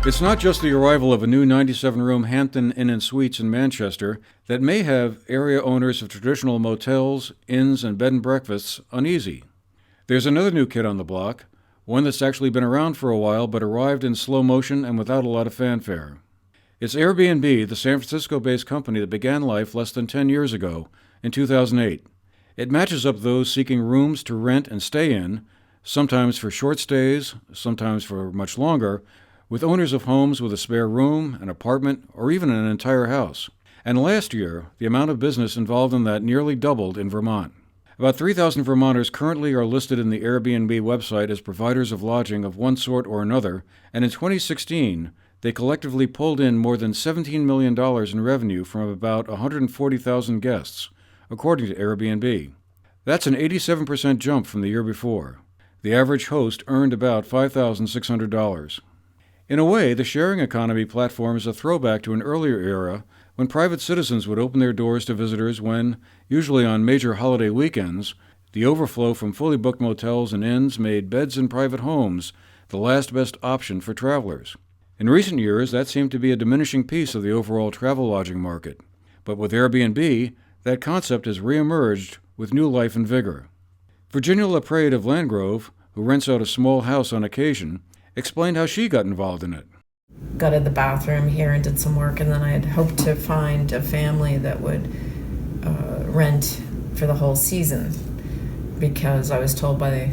It's not just the arrival of a new 97-room Hampton Inn & Suites in Manchester that may have area owners of traditional motels, inns, and bed and breakfasts uneasy. There's another new kid on the block, one that's actually been around for a while but arrived in slow motion and without a lot of fanfare. It's Airbnb, the San Francisco-based company that began life less than 10 years ago, in 2008. It matches up those seeking rooms to rent and stay in, sometimes for short stays, sometimes for much longer, with owners of homes with a spare room, an apartment, or even an entire house. And last year, the amount of business involved in that nearly doubled in Vermont. About 3,000 Vermonters currently are listed in the Airbnb website as providers of lodging of one sort or another, and in 2016, they collectively pulled in more than $17 million in revenue from about 140,000 guests, according to Airbnb. That's an 87% jump from the year before. The average host earned about $5,600. In a way, the sharing economy platform is a throwback to an earlier era when private citizens would open their doors to visitors when, usually on major holiday weekends, the overflow from fully booked motels and inns made beds in private homes the last best option for travelers. In recent years, that seemed to be a diminishing piece of the overall travel lodging market. But with Airbnb, that concept has reemerged with new life and vigor. Virginia LaPrade of Landgrove, who rents out a small house on occasion, explained how she got involved in it. Gutted the bathroom here and did some work, and then I had hoped to find a family that would rent for the whole season, because I was told by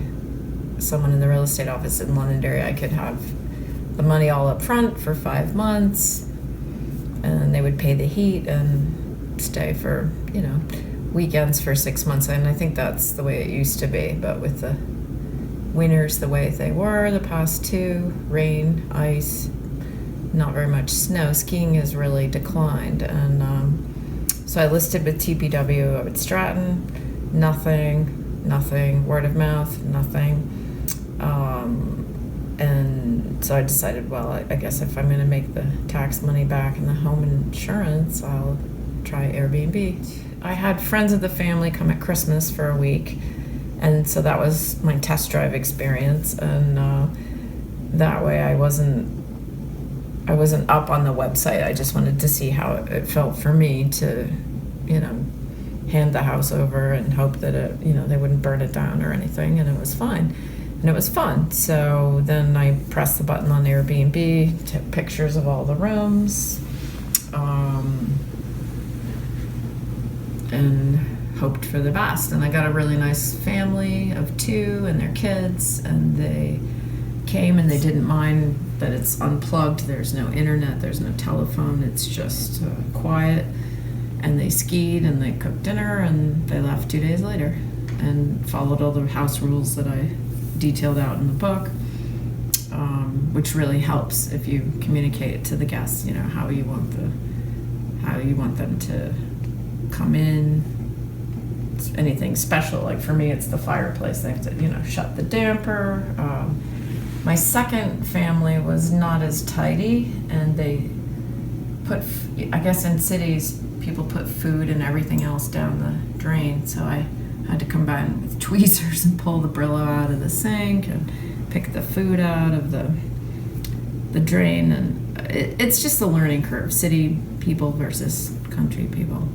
someone in the real estate office in Londonderry I could have the money all up front for 5 months, and they would pay the heat and stay for, weekends for 6 months. And I think that's the way it used to be, but with the winters the way they were the past two, rain, ice, not very much snow, skiing has really declined. And so I listed with TPW at Stratton, nothing, word of mouth, nothing. And so I decided, well, I guess if I'm going to make the tax money back and the home insurance, I'll try Airbnb. I had friends of the family come at Christmas for a week, and so that was my test drive experience. And that way I wasn't up on the website. I just wanted to see how it felt for me to, hand the house over and hope that they wouldn't burn it down or anything, and it was fine. And it was fun. So then I pressed the button on Airbnb, took pictures of all the rooms, and hoped for the best. And I got a really nice family of 2 and their kids, and they came and they didn't mind that it's unplugged. There's no internet, there's no telephone, it's just quiet. And they skied and they cooked dinner, and they left 2 days later and followed all the house rules that I detailed out in the book, which really helps if you communicate to the guests, how you want them to come in. It's anything special, like for me, it's the fireplace. They have to, shut the damper. My second family was not as tidy, and they put, I guess in cities, people put food and everything else down the drain, so I had to combine with tweezers and pull the Brillo out of the sink and pick the food out of the drain. And it's just a learning curve, city people versus country people.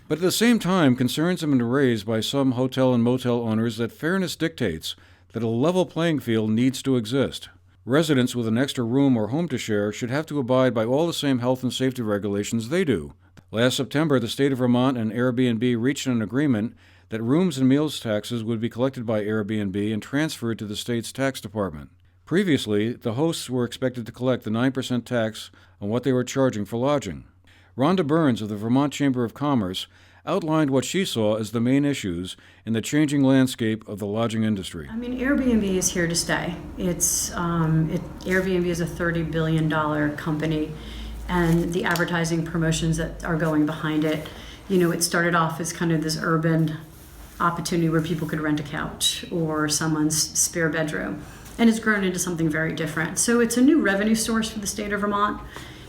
But at the same time, concerns have been raised by some hotel and motel owners that fairness dictates that a level playing field needs to exist. Residents with an extra room or home to share should have to abide by all the same health and safety regulations they do. Last September, the state of Vermont and Airbnb reached an agreement that rooms and meals taxes would be collected by Airbnb and transferred to the state's tax department. Previously, the hosts were expected to collect the 9% tax on what they were charging for lodging. Rhonda Burns of the Vermont Chamber of Commerce outlined what she saw as the main issues in the changing landscape of the lodging industry. Airbnb is here to stay. Airbnb is a $30 billion company, and the advertising promotions that are going behind it, it started off as kind of this urban opportunity where people could rent a couch or someone's spare bedroom, and it's grown into something very different. So it's a new revenue source for the state of Vermont.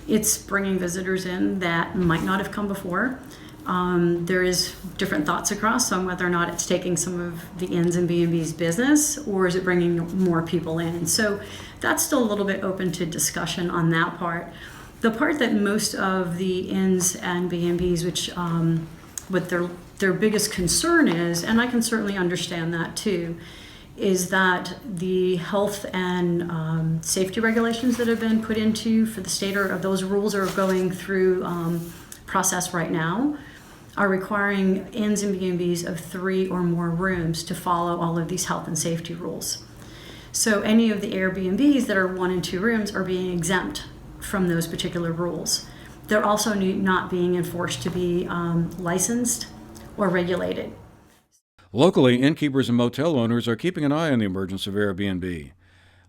It's bringing visitors in that might not have come before. There is different thoughts across on whether or not it's taking some of the inns and B&B's business, or is it bringing more people in. So that's still a little bit open to discussion on that part. The part that most of the inns and B&B's, which what their biggest concern is, and I can certainly understand that too, is that the health and safety regulations that have been put into for the state, or those rules are going through process right now, are requiring inns and B&B's of 3 or more rooms to follow all of these health and safety rules. So any of the Airbnbs that are 1 and 2 rooms are being exempt from those particular rules. They're also not being enforced to be licensed or regulated. Locally, innkeepers and motel owners are keeping an eye on the emergence of Airbnb.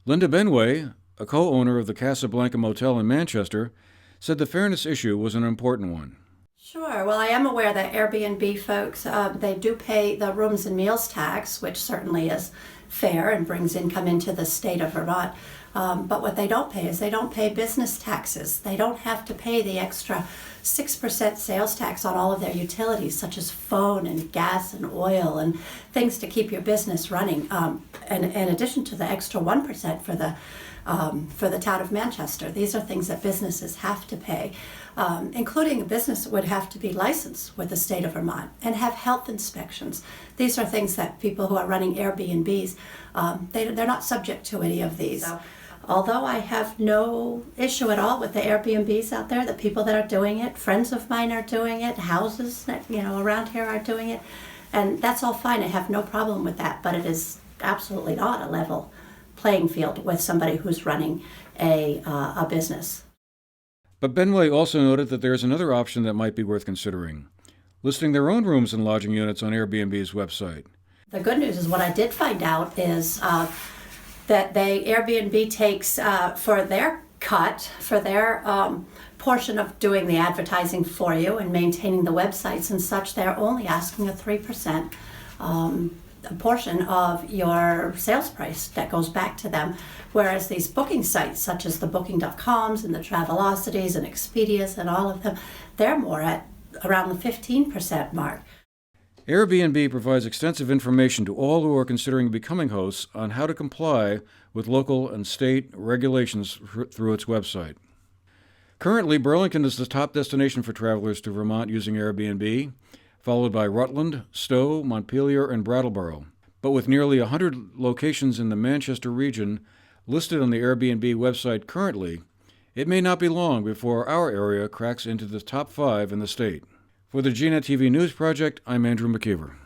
Linda Benway, a co-owner of the Casablanca Motel in Manchester, said the fairness issue was an important one. Sure. Well, I am aware that Airbnb folks, they do pay the rooms and meals tax, which certainly is fair and brings income into the state of Vermont. But what they don't pay is they don't pay business taxes. They don't have to pay the extra 6% sales tax on all of their utilities, such as phone and gas and oil and things to keep your business running. And in addition to the extra 1% for the town of Manchester, these are things that businesses have to pay. Including a business would have to be licensed with the state of Vermont and have health inspections. These are things that people who are running Airbnbs, they're not subject to any of these. Although I have no issue at all with the Airbnbs out there, the people that are doing it, friends of mine are doing it, houses that around here are doing it, and that's all fine. I have no problem with that, but it is absolutely not a level playing field with somebody who's running a business. But Benway also noted that there is another option that might be worth considering: listing their own rooms and lodging units on Airbnb's website. The good news is what I did find out is that Airbnb takes for their cut, for their portion of doing the advertising for you and maintaining the websites and such, they're only asking a 3% portion of your sales price that goes back to them. Whereas these booking sites, such as the Booking.coms and the Travelocities and Expedias and all of them, they're more at around the 15% mark. Airbnb provides extensive information to all who are considering becoming hosts on how to comply with local and state regulations through its website. Currently, Burlington is the top destination for travelers to Vermont using Airbnb, followed by Rutland, Stowe, Montpelier, and Brattleboro. But with nearly 100 locations in the Manchester region listed on the Airbnb website currently, it may not be long before our area cracks into the top 5 in the state. For the GNet TV News Project, I'm Andrew McKeever.